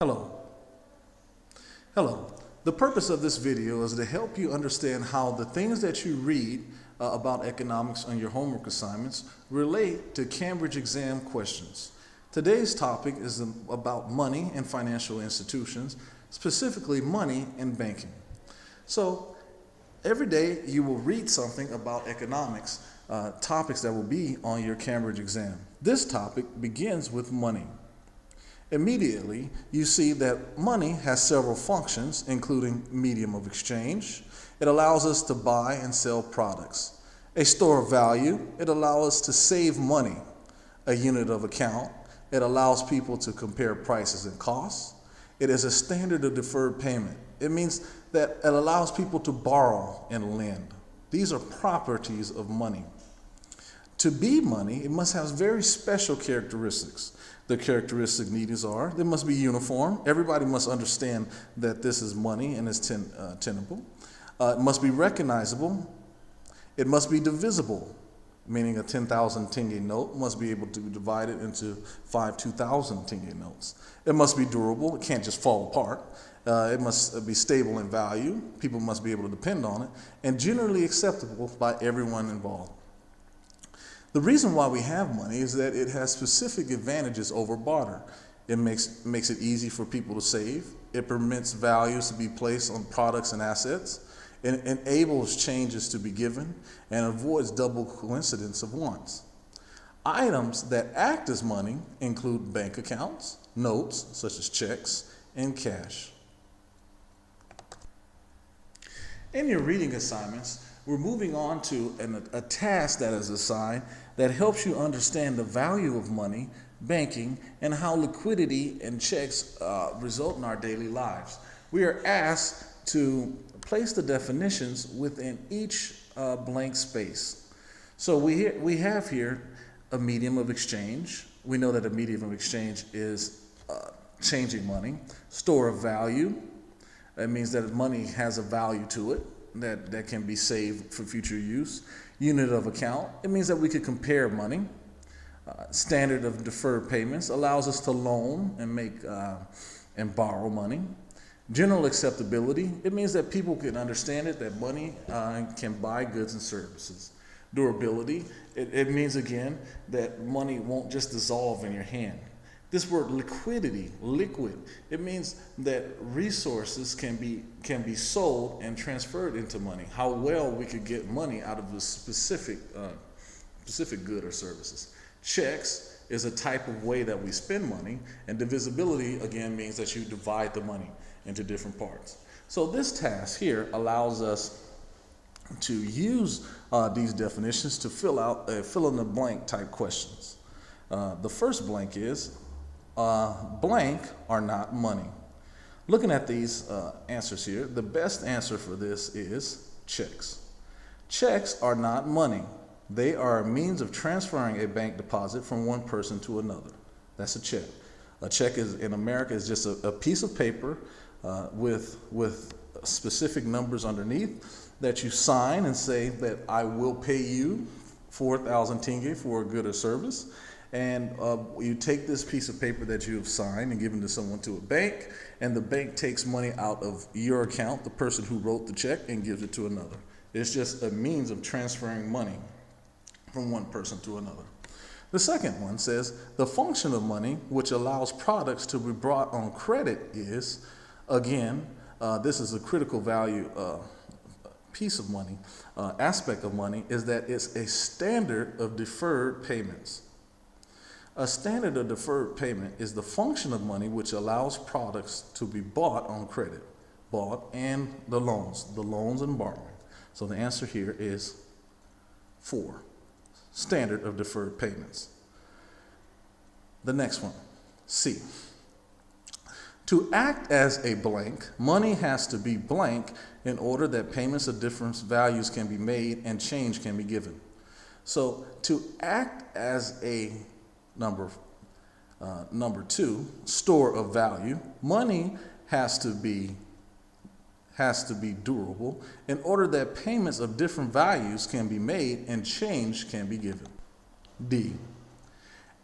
Hello. Hello. The purpose of this video is to help you understand how the things that you read about economics on your homework assignments relate to Cambridge exam questions. Today's topic is about money and financial institutions, specifically money and banking. So every day you will read something about economics, topics that will be on your Cambridge exam. This topic begins with money. Immediately, you see that money has several functions, including medium of exchange. It allows us to buy and sell products. A store of value, it allows us to save money. A unit of account, it allows people to compare prices and costs. It is a standard of deferred payment. It means that it allows people to borrow and lend. These are properties of money. To be money, it must have very special characteristics. The characteristic needed are, they must be uniform. Everybody must understand that this is money and is tenable. It must be recognizable. It must be divisible, meaning a 10,000 tenge note must be able to be divided into 5 2,000 tenge notes. It must be durable. It can't just fall apart. It must be stable in value. People must be able to depend on it, and generally acceptable by everyone involved. The reason why we have money is that it has specific advantages over barter. It makes it easy for people to save. It permits values to be placed on products and assets. It enables changes to be given and avoids double coincidence of wants. Items that act as money include bank accounts, notes such as checks, and cash. In your reading assignments, we're moving on to a task that is assigned that helps you understand the value of money, banking, and how liquidity and checks result in our daily lives. We are asked to place the definitions within each blank space. So we have here a medium of exchange. We know that a medium of exchange is changing money. Store of value. That means that money has a value to it that can be saved for future use. Unit of account, it means that we could compare money. Standard of deferred payments allows us to loan and make and borrow money. General acceptability, it means that people can understand it, that money can buy goods and services. Durability, it means again that money won't just dissolve in your hand. This word liquidity, liquid, it means that resources can be sold and transferred into money. How well we could get money out of a specific good or services. Checks is a type of way that we spend money, and divisibility again means that you divide the money into different parts. So this task here allows us to use these definitions to fill in the blank type questions. The first blank is blank are not money. Looking at these answers here, the best answer for this is checks. Checks are not money. They are a means of transferring a bank deposit from one person to another. That's a check. A check in America is just a piece of paper with specific numbers underneath that you sign and say that I will pay you 4,000 tenge for a good or service. And you take this piece of paper that you have signed and given to someone to a bank, and the bank takes money out of your account, the person who wrote the check, and gives it to another. It's just a means of transferring money from one person to another. The second one says, the function of money, which allows products to be brought on credit is, again, this is a critical value piece of money, aspect of money, is that it's a standard of deferred payments. A standard of deferred payment is the function of money which allows products to be bought on credit, and the loans and borrowing. So the answer here is 4, standard of deferred payments. The next one, C. To act as a blank, money has to be blank in order that payments of different values can be made and change can be given. So to act as a number 2, store of value, money has to be durable in order that payments of different values can be made and change can be given. D.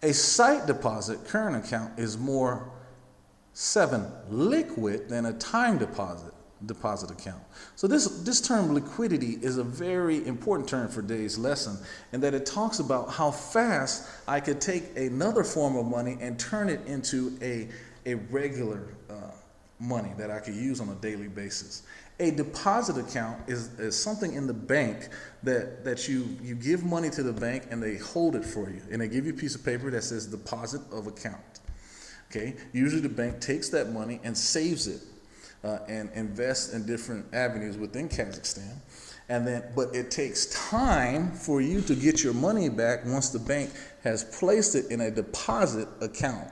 A sight deposit current account is more 7, liquid than a time deposit account. So this term liquidity is a very important term for today's lesson, in that it talks about how fast I could take another form of money and turn it into a regular money that I could use on a daily basis. A deposit account is something in the bank that you give money to the bank and they hold it for you. And they give you a piece of paper that says deposit of account. Okay? Usually the bank takes that money and saves it and invests in different avenues within Kazakhstan. But it takes time for you to get your money back once the bank has placed it in a deposit account.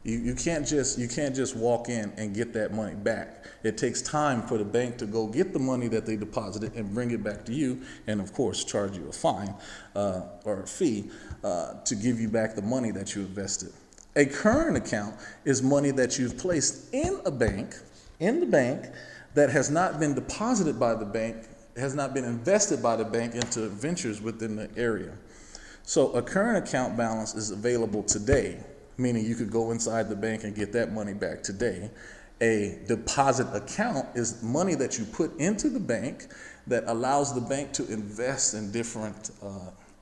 You can't just walk in and get that money back. It takes time for the bank to go get the money that they deposited and bring it back to you, and of course charge you a fine or a fee to give you back the money that you invested. A current account is money that you've placed in the bank that has not been deposited by the bank, has not been invested by the bank into ventures within the area. So a current account balance is available today, meaning you could go inside the bank and get that money back today. A deposit account is money that you put into the bank that allows the bank to invest in different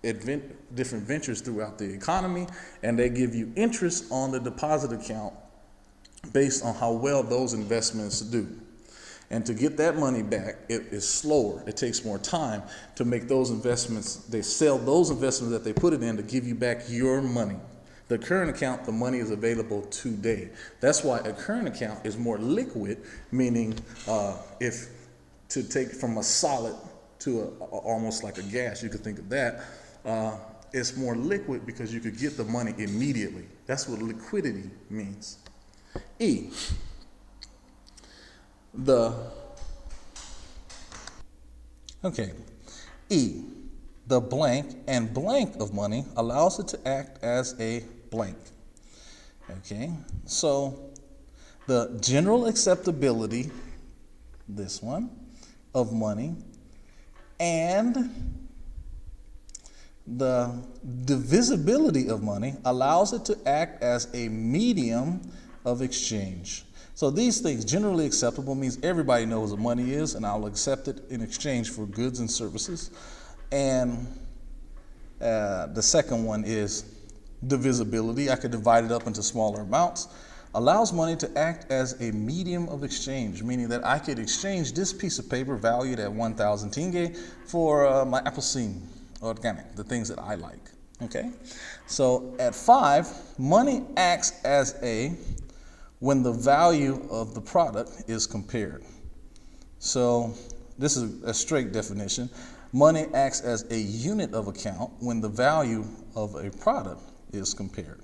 ventures throughout the economy, and they give you interest on the deposit account based on how well those investments do. And to get that money back, it is slower. It takes more time to make those investments. They sell those investments that they put it in to give you back your money. The current account, the money is available today. That's why a current account is more liquid, meaning if to take from a solid to almost like a gas, you could think of that, it's more liquid because you could get the money immediately. That's what liquidity means. E, the blank and blank of money allows it to act as a blank. Okay, so the general acceptability, this one, of money, and the divisibility of money allows it to act as a medium of exchange. So these things, generally acceptable, means everybody knows what money is, and I'll accept it in exchange for goods and services. And the second one is divisibility. I could divide it up into smaller amounts. Allows money to act as a medium of exchange, meaning that I could exchange this piece of paper valued at 1,000 tenge for my appleseed organic, the things that I like. Okay, so at 5, money acts as when the value of the product is compared. So this is a straight definition. Money acts as a unit of account when the value of a product is compared.